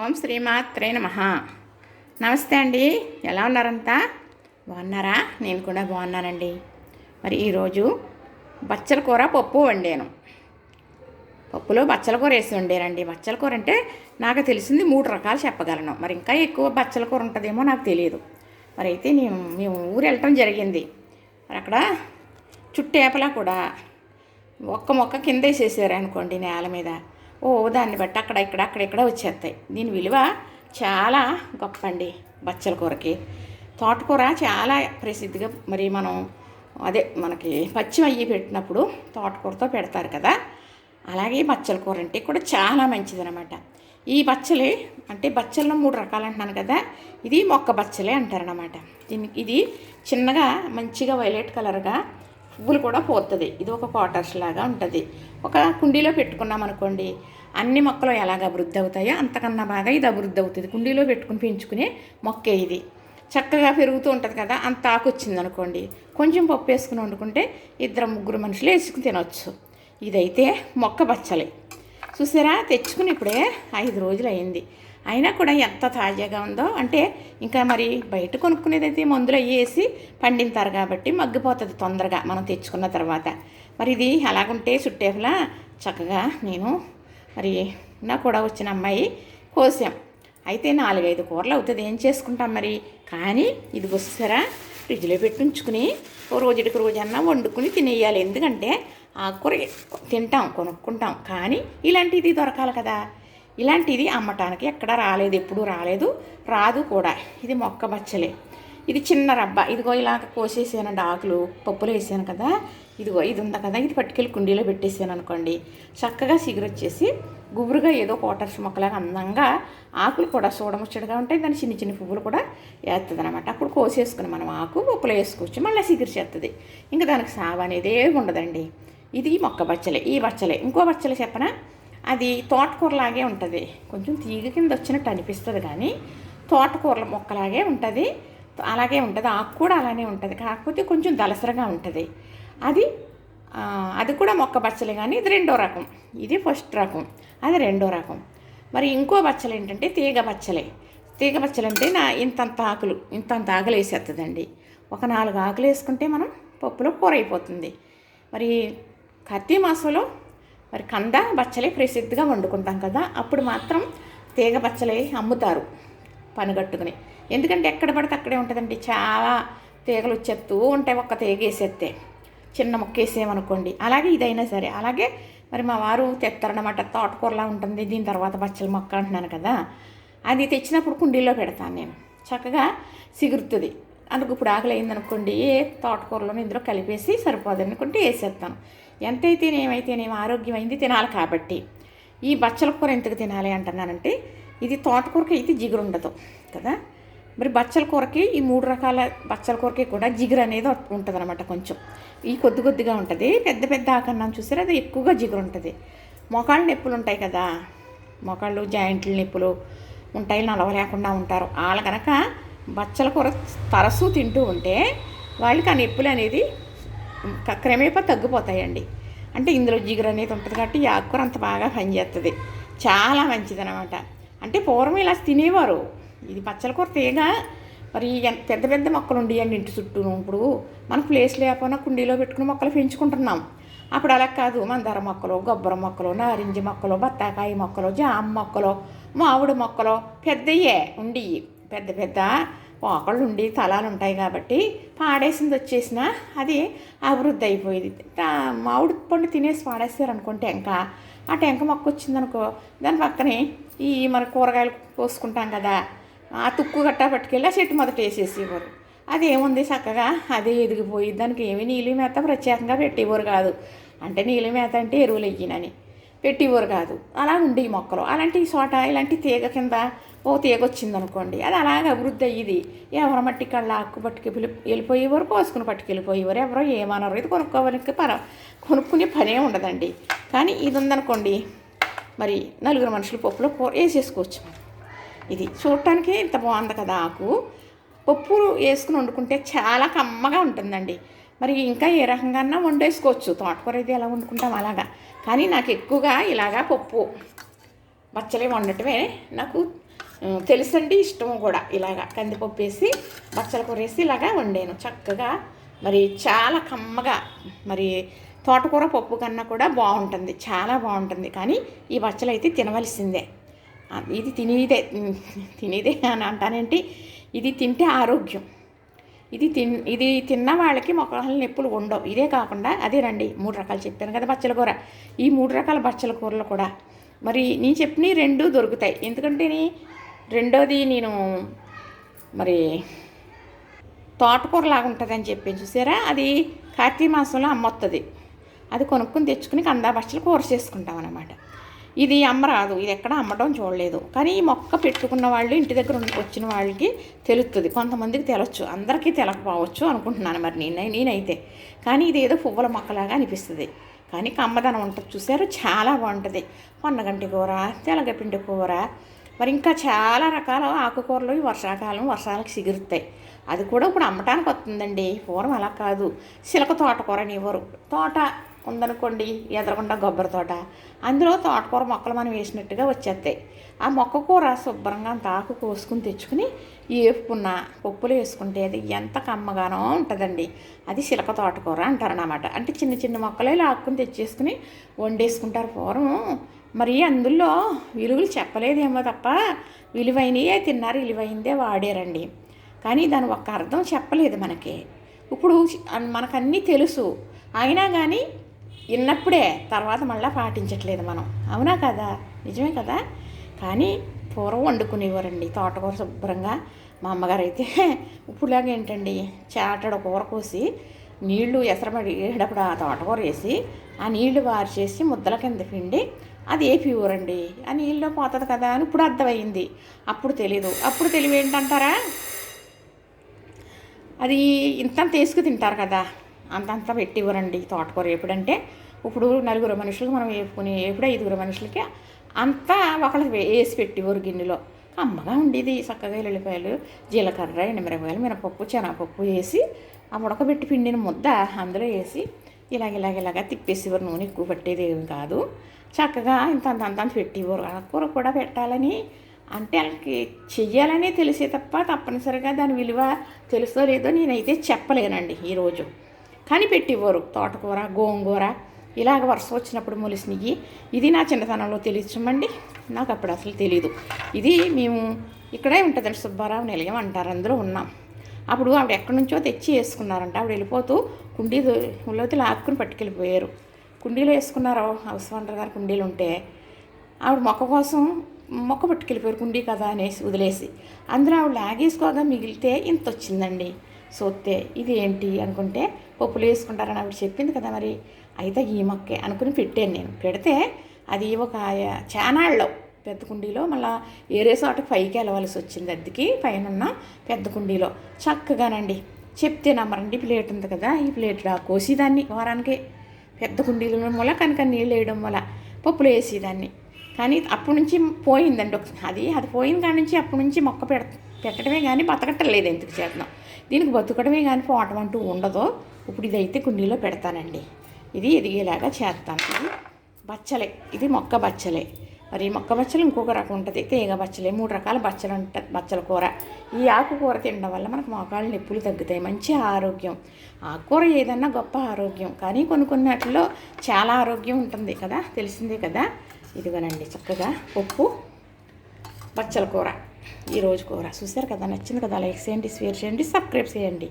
ఓం శ్రీమాత్రే నమః. నమస్తే అండి. ఎలా ఉన్నారంతా? బాగున్నారా? నేను కూడా బాగున్నానండి. మరి ఈరోజు బచ్చల కూర పప్పు వండాను. పప్పులో బచ్చల కూర వేసి వండానండి. బచ్చల కూర అంటే నాకు తెలిసింది 3 రకాలు చెప్పగలను. మరి ఇంకా ఎక్కువ బచ్చల కూర ఉంటుందేమో నాకు తెలియదు. మరి అయితే మేము ఊరు వెళ్ళటం జరిగింది. మరి అక్కడ చుట్టేపలా కూడా ఒక్క మొక్క కింద వేసేసారు అనుకోండి నేల మీద. దాన్ని బట్టి అక్కడక్కడ వచ్చేస్తాయి. దీని విలువ చాలా గొప్ప అండి. బచ్చల కూరకి తోటకూర చాలా ప్రసిద్ధిగా మరి మనం మనకి పచ్చిమి అయ్యి పెట్టినప్పుడు తోటకూరతో పెడతారు కదా, అలాగే బచ్చల కూర అంటే కూడా చాలా మంచిదనమాట. ఈ బచ్చలి అంటే బచ్చల్లో 3 రకాలు అంటున్నాను కదా, ఇది మొక్క బచ్చలే అంటారనమాట. ఇది చిన్నగా మంచిగా వైలెట్ కలర్గా పువ్వులు కూడా పోతుంది. ఇది ఒక క్వార్టర్స్ లాగా ఉంటుంది. ఒక కుండీలో పెట్టుకున్నాం అనుకోండి, అన్ని మొక్కలు ఎలాగ అభివృద్ధి అవుతాయో అంతకన్నా బాగా ఇది అభివృద్ధి అవుతుంది. కుండీలో పెట్టుకుని పెంచుకునే మొక్కే ఇది. చక్కగా పెరుగుతూ ఉంటుంది కదా. అంత ఆకు వచ్చింది అనుకోండి, కొంచెం పప్పు వేసుకుని వండుకుంటే 2-3 మనుషులు వేసుకుని తినవచ్చు. ఇదైతే మొక్క బచ్చలి. చూసారా, తెచ్చుకుని ఇప్పుడే 5 రోజులు అయింది. అయినా కూడా ఎంత తాజాగా ఉందో. అంటే ఇంకా మరి బయట కొనుక్కునేదైతే మందులు వేసి పండింతారు కాబట్టి మగ్గిపోతుంది తొందరగా మనం తెచ్చుకున్న తర్వాత. మరి ఇది అలాగుంటే చుట్టేపులా చక్కగా నేను మరి నా కూడా వచ్చిన అమ్మాయి కోసాం. అయితే 4-5 కూరలు అవుతుంది. ఏం చేసుకుంటాం మరి. కానీ ఇది వస్తారా, ఫ్రిడ్జ్లో పెట్టుంచుకుని రోజుకి రోజన్నా వండుకుని తినేయాలి. ఎందుకంటే ఆకుకూర తింటాం, కొనుక్కుంటాం, కానీ ఇలాంటిది దొరకాలి కదా. ఇలాంటిది అమ్మటానికి ఎక్కడ రాలేదు, ఎప్పుడూ రాలేదు, రాదు కూడా. ఇది మొక్క బచ్చలే. ఇది చిన్న రబ్బ. ఇదిగో ఇలాగ కోసేసానండి ఆకులు, పప్పులో వేసాను కదా. ఇదిగో ఇది ఉంది కదా, ఇది పట్టుకెళ్ళి కుండీలో పెట్టేసాను అనుకోండి, చక్కగా సిగురు వచ్చేసి గుబురుగా ఏదో క్వార్టర్స్ మొక్కలాగా అందంగా ఆకులు కూడా చూడముచ్చటగా ఉంటాయి. దాని చిన్న చిన్న పువ్వులు కూడా వేస్తుంది అనమాట. అప్పుడు కోసేసుకుని మనం ఆకు పప్పులో వేసుకోవచ్చు, మళ్ళీ సిగురు చేస్తుంది. ఇంకా దానికి సాగు అనేది ఉండదండి. ఇది మొక్క బచ్చలే. ఈ బచ్చలే ఇంకో బచ్చలే చెప్పనా, అది తోటకూరలాగే ఉంటుంది. కొంచెం తీగ కింద వచ్చినట్టు అనిపిస్తుంది, కానీ తోటకూరల మొక్కలాగే ఉంటుంది. అలాగే ఉంటుంది. ఆకు కూడా అలానే ఉంటుంది, కాకపోతే కొంచెం దలసరగా ఉంటుంది. అది కూడా మొక్క బచ్చలే, కానీ ఇది 2వ రకం. ఇది ఫస్ట్ రకం, అది 2వ రకం. మరి ఇంకో బచ్చలు ఏంటంటే తీగ బచ్చలే. తీగ బచ్చలు అంటే ఇంతంత ఆకులు వేసేస్తుందండి. ఒక 4 ఆకులు వేసుకుంటే మనం పప్పులో కూర అయిపోతుంది. మరి కార్తీక మాసంలో మరి కంద బచ్చలే ప్రసిద్ధిగా వండుకుంటాం కదా, అప్పుడు మాత్రం తీగ బచ్చలే అమ్ముతారు పనిగట్టుకుని. ఎందుకంటే ఎక్కడ పడితే అక్కడే ఉంటుందండి. చాలా తీగలు వచ్చేస్తూ ఉంటాయి. ఒక్క తీగ వేసేస్తే చిన్న మొక్క వేసేయమనుకోండి. అలాగే ఇదైనా సరే అలాగే. మరి మా వారు తెస్తారనమాట. తోటకూరలా ఉంటుంది. దీని తర్వాత బచ్చల మొక్క అంటున్నాను కదా, అది తెచ్చినప్పుడు కుండీలో పెడతాను నేను. చక్కగా సిగురుతుంది. అందుకు ఇప్పుడు ఆకలి అయిందనుకోండి, తోటకూరలో ఇందులో కలిపేసి సరిపోదు అనుకుంటే వేసేస్తాను. ఏమైతేనేమి ఆరోగ్యమైంది తినాలి కాబట్టి. ఈ బచ్చల కూర ఎందుకు తినాలి అంటున్నానంటే, ఇది తోటకూరకి అయితే జిగురు ఉండదు కదా. మరి బచ్చల కూరకి ఈ 3 రకాల బచ్చల కూరకి కూడా జిగురు అనేది ఉంటుంది అనమాట. కొంచెం ఈ కొద్దిగా ఉంటుంది. పెద్ద ఆకన్నాం చూసారు, అది ఎక్కువగా జిగురు ఉంటుంది. మోకాళ్ళ నొప్పులు ఉంటాయి కదా, మోకాళ్ళు జాయింట్ల నొప్పులు ఉంటాయి, నలవలేకుండా ఉంటారు. వాళ్ళ కనుక బచ్చల కూర తరచూ తింటూ ఉంటే వాళ్ళకి ఆ నొప్పులు అనేది క్రమేపా తగ్గిపోతాయండి. అంటే ఇందులో జిగురు అనేది ఉంటుంది కాబట్టి ఈ ఆకుకూర అంత బాగా పనిచేస్తుంది. చాలా మంచిదనమాట. అంటే పూర్వం ఇలా తినేవారు. ఇది బచ్చల కూర తీగ. మరి పెద్ద మొక్కలు ఉండేయండి ఇంటి చుట్టూ. ఇప్పుడు మనకు ప్లేస్ లేకపోయినా కుండీలో పెట్టుకుని మొక్కలు పెంచుకుంటున్నాం. అప్పుడు అలా కాదు. మందార మొక్కలు, కొబ్బరి మొక్కలు, నారింజ మొక్కలు, బత్తాకాయ మొక్కలు, జామ మొక్కలు, మామిడి మొక్కలు పెద్దయే ఉండి పెద్ద ఒకళ్ళు ఉండి తలాలు ఉంటాయి కాబట్టి పాడేసింది వచ్చేసినా అది అభివృద్ధి అయిపోయేది. మామిడి పండు తినేసి పాడేస్తారు అనుకోండి ఆ టెంక మొక్క వచ్చిందనుకో, దాని పక్కనే ఈ మన కూరగాయలు పోసుకుంటాం కదా, ఆ తుక్కు గట్టా పట్టుకెళ్ళి ఆ చెట్టు మొదట వేసేసేవారు. అదేముంది చక్కగా అదే ఎదిగిపోయి దానికి ఏమీ నీళ్ళు మేత ప్రత్యేకంగా పెట్టేవారు కాదు. అంటే నీళ్ళు మేత అంటే ఎరువులు వెయ్యినని పెట్టేవారు కాదు. అలా ఉండి ఈ మొక్కలు అలాంటి చోట ఇలాంటి తీగ కింద తీగ వచ్చిందనుకోండి, అది అలాగే అభివృద్ధి అయ్యేది. ఎవరి మట్టి కళ్ళ ఆకు వెళ్ళిపోయేవారు, కోసుకుని పట్టుకెళ్ళిపోయేవారు. ఎవరో ఏమన్నారు. ఇది కొనుక్కునే పనే ఉండదండి. కానీ ఇది ఉందనుకోండి, మరి 4 మనుషులు పప్పులో వేసేసుకోవచ్చు మనం. ఇది చూడటానికి ఇంత బాగుంది కదా. ఆకు పప్పు వేసుకుని వండుకుంటే చాలా కమ్మగా ఉంటుందండి. మరి ఇంకా ఏ రకంగా వండేసుకోవచ్చు. తోటకూర అయితే ఎలా వండుకుంటాం అలాగా. కానీ నాకు ఎక్కువగా ఇలాగా పప్పు బచ్చలే వండటమే నాకు తెలుసండి, ఇష్టము కూడా. ఇలాగా కందిపప్పు వేసి బచ్చల కూర వేసి ఇలాగా వండాను చక్కగా. మరి చాలా కమ్మగా, మరి తోటకూర పప్పు కన్నా కూడా బాగుంటుంది, చాలా బాగుంటుంది. కానీ ఈ బచ్చలు అయితే తినవలసిందే. ఇది తినేదే అని అంటానేంటి, ఇది తింటే ఆరోగ్యం. ఇది తిన్న వాళ్ళకి మొక్కల నొప్పులు ఉండవు. ఇదే కాకుండా అదేనండి 3 రకాలు చెప్పాను కదా బచ్చల కూర. ఈ 3 రకాల బచ్చల కూరలు కూడా మరి నేను చెప్పిన 2 దొరుకుతాయి. ఎందుకంటే రెండోది నేను మరి తోటకూర లాగా ఉంటుందని చెప్పి చూసారా, అది కార్తీక మాసంలో అమ్మొస్తుంది. అది కొనుక్కొని తెచ్చుకుని కందా బచ్చలు కూర చేసుకుంటాం అన్నమాట. ఇది అమ్మరాదు, ఇది ఎక్కడ అమ్మడం చూడలేదు. కానీ ఈ మొక్క పెట్టుకున్న వాళ్ళు, ఇంటి దగ్గర వచ్చిన వాళ్ళకి తెలుస్తుంది. కొంతమందికి తెలవచ్చు, అందరికీ తెలకపోవచ్చు అనుకుంటున్నాను మరి నేనైతే. కానీ ఇది ఏదో పువ్వుల మొక్కలాగా అనిపిస్తుంది. కానీ కమ్మదనం ఉంటుంది చూసారు, చాలా బాగుంటుంది. పొన్నగంటి కూర, తెలగపిండి కూర, మరి ఇంకా చాలా రకాల ఆకుకూరలు ఈ వర్షాలకు సిగురుతాయి. అది కూడా ఇప్పుడు అమ్మటానికి వస్తుందండి. పూర్వం అలా కాదు. చిలక తోటకూర అనేవారు. తోట ఉందనుకోండి, ఎదరకుండా కొబ్బరి తోట, అందులో తోటకూర మొక్కలు మనం వేసినట్టుగా వచ్చేస్తాయి. ఆ మొక్క కూర శుభ్రంగా అంత ఆకు కోసుకుని తెచ్చుకుని ఏపుకున్న పప్పులు వేసుకుంటే అది ఎంత కమ్మగానో ఉంటుందండి. అది చిలక తోటకూర అంటారన్నమాట. అంటే చిన్న చిన్న మొక్కలే లాక్కుని తెచ్చేసుకుని వండేసుకుంటారు పూర్వం. మరి అందులో విలువలు చెప్పలేదేమో తప్ప విలువైనయే తిన్నారు, విలువైందే వాడారండి. కానీ దాని ఒక్క అర్థం చెప్పలేదు మనకి. ఇప్పుడు మనకన్నీ తెలుసు, అయినా కానీ విన్నప్పుడే తర్వాత మళ్ళీ పాటించట్లేదు మనం. అవునా కదా, నిజమే కదా. కానీ పూర్వం వండుకునేవారండి తోటకూర శుభ్రంగా. మా అమ్మగారు అయితే ఇప్పుడులాగా ఏంటండి, చాటడ కూర కోసి నీళ్లు ఎసరబడేటప్పుడు ఆ తోటకూర వేసి ఆ నీళ్లు వారి చేసి ముద్దల కింద పిండి అది వేపివ్వరండి. ఆ నీళ్ళలో పోతుంది కదా అని ఇప్పుడు అర్థమైంది. అప్పుడు తెలీదు. అప్పుడు తెలివి ఏంటంటారా, అది ఇంత తీసుకు తింటారు కదా, అంతంతా పెట్టివ్వరండి తోటకూర. ఎప్పుడంటే ఇప్పుడు 4 మనుషులకు మనం వేపుకుని, ఎప్పుడు 5 మనుషులకి అంతా ఒకళ్ళకి వేసి పెట్టివ్వరు గిన్నెలో. అమ్మగా ఉండేది. చక్కగా ఎల్లిపాయలు, జీలకర్ర, ఎండుమిరపకాయలు, మినపప్పు, శనగపప్పు వేసి ఆ ఉడకబెట్టి పిండిన ముద్ద అందులో వేసి ఇలాగ తిప్పేసేవారు. నూనె ఎక్కువ పట్టేది ఏమి కాదు. చక్కగా ఇంత పెట్టివ్వరు. ఆకుకూర కూడా పెట్టాలని అంటే వాళ్ళకి చెయ్యాలనే తెలిసే తప్ప తప్పనిసరిగా దాని విలువ తెలుసో లేదో నేనైతే చెప్పలేనండి ఈరోజు. కానీ పెట్టివ్వరు. తోటకూర, గోంగూర ఇలాగ వరుస వచ్చినప్పుడు మొలిసినవి. ఇది నా చిన్నతనంలో తెలియచమండి, నాకు అప్పుడు అసలు తెలీదు. ఇది మేము ఇక్కడే ఉంటుందండి, సుబ్బారావు నిలయం అంటారు, అందులో ఉన్నాం. అప్పుడు ఆవిడ ఎక్కడి నుంచో తెచ్చి వేసుకున్నారంట. ఆవిడ వెళ్ళిపోతూ కుండీలోకి లాక్కుని పట్టుకెళ్ళిపోయారు. కుండీలో వేసుకున్నారు, హౌస్ ఓనర్ గారు కుండీలు ఉంటే ఆవిడ మొక్క కోసం మొక్క పట్టుకెళ్ళిపోయారు. కుండీ కదా అనేసి వదిలేసి, అందులో ఆవిడ లాగేసుకోగా మిగిలితే ఇంత వచ్చిందండి. సోత్తే ఇది ఏంటి అనుకుంటే పప్పులు వేసుకుంటారని ఆవిడ చెప్పింది కదా, మరి అయితే ఈ మొక్కే అనుకుని పెట్టాను నేను. పెడితే అది ఒక చానాళ్ళలో పెద్ద కుండీలో మళ్ళీ ఏరే చోటకి పైకి వెళ్ళవలసి వచ్చింది అద్దెకి. పైన ఉన్న పెద్ద కుండీలో చక్కగానండి. చెప్తే నమ్మరండి, ప్లేట్ ఉంది కదా, ఈ ప్లేట్లో కోసేదాన్ని వారానికి. పెద్ద కుండీల వల్ల కనుక నీళ్ళు వేయడం వల్ల పప్పులు వేసేదాన్ని. కానీ అప్పటి నుంచి పోయిందండి అది పోయిన కాడి నుంచి అప్పటి నుంచి మొక్క పెట్టడమే కానీ బతకట్టలేదు. ఎందుకు చేద్దాం, దీనికి బతుకడమే కానీ పోవటం అంటూ ఉండదు. ఇప్పుడు ఇదైతే కుండీలో పెడతానండి. ఇది ఎదిగేలాగా చేస్తాను. ఇది బచ్చలే, ఇది మొక్క బచ్చలే. మరి మొక్క బచ్చలు ఇంకొక రకం ఉంటుంది, తీగ బచ్చలే. 3 రకాల బచ్చలు ఉంటుంది బచ్చల కూర. ఈ ఆకుకూర తినడం వల్ల మనకు మోకాళ్ళ నొప్పులు తగ్గుతాయి, మంచి ఆరోగ్యం. ఆకుకూర ఏదన్నా గొప్ప ఆరోగ్యం, కానీ కొన్నిట్లో చాలా ఆరోగ్యం ఉంటుంది కదా, తెలిసిందే కదా. ఇదిగోనండి చక్కగా పప్పు బచ్చల కూర ఈరోజు కూర చూసారు కదా, నచ్చింది కదా. లైక్ చేయండి, షేర్ చేయండి, సబ్స్క్రైబ్ చేయండి.